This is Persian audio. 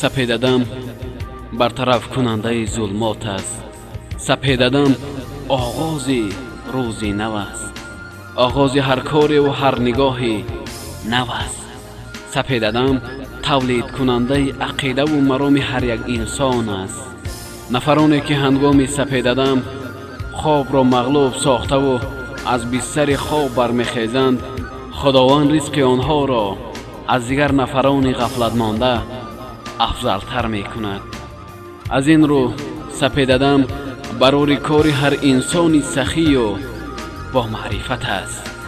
سپیددم برطرف کننده ظلمات است. سپیددم آغاز روزی نو است. آغاز هر کاری و هر نگاهی نو است. سپیددم تولید کننده عقیده و مرام هر یک انسان است. نفرانی که هنگام سپیددم خواب را مغلوب ساخته و از بستر خواب برمیخیزند، خداوند رزق آنها را از دیگر نفران غفلت مانده افضلتر می کند. از این رو سپیددم برای کار هر انسان سخی و با معرفت است.